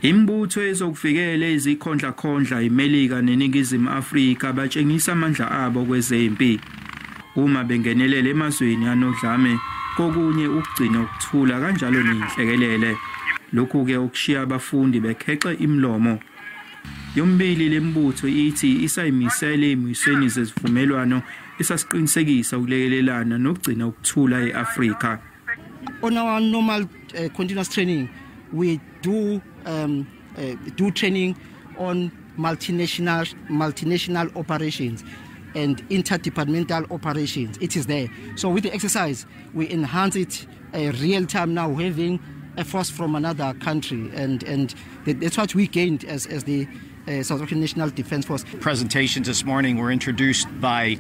Imbutho yezokuvikela izikhondla eMelika neNingizimu Afrika batshengisa amandla abo kwezempi uma bengenelela emazweni anodlame kokunye ukugcina ukuthula kanjalo nenhlekelele. Lokhu ke ukushiya abafundi bekhexe imlomo. Yomibili Lemibutho ithi isayimisele emisweni zezivumelwano esasiqinisekisa ukulekelelana nokugcina ukuthula eAfrika. On our normal continuous training, we do training on multinational operations and interdepartmental operations. It is there. So with the exercise, we enhance it real time now, having a force from another country, and that's what we gained as the South African National Defence Force. Presentations this morning were introduced by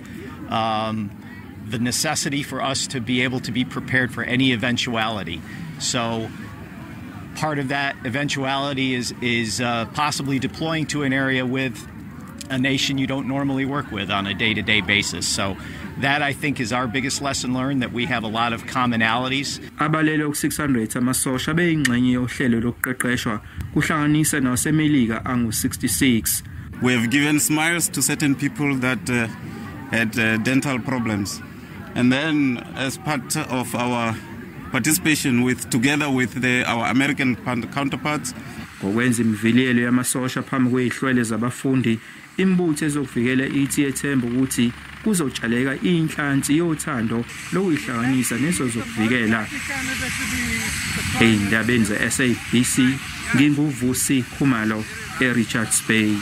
the necessity for us to be able to be prepared for any eventuality. So part of that eventuality is possibly deploying to an area with a nation you don't normally work with on a day-to-day basis. So that, I think, is our biggest lesson learned, that we have a lot of commonalities. Abalele 600 amasosha beyingxenye yohlelo lokuqeqeshwa kuhlanganisa naseMelika angu 66. We have given smiles to certain people that had dental problems. And then as part of our participation together with our American counterparts, ngokwenza imivilelo yamasosha phambi kwezihlwele zabafundi, imbutho ezokuvikela ithi yethemba ukuthi kuzotshaleka inhlansi yothando lokuyihlanganisa nezokuvikela. Ey'ndabeni ze-SABC, nginguvusi Khumalo, eRichards Bay.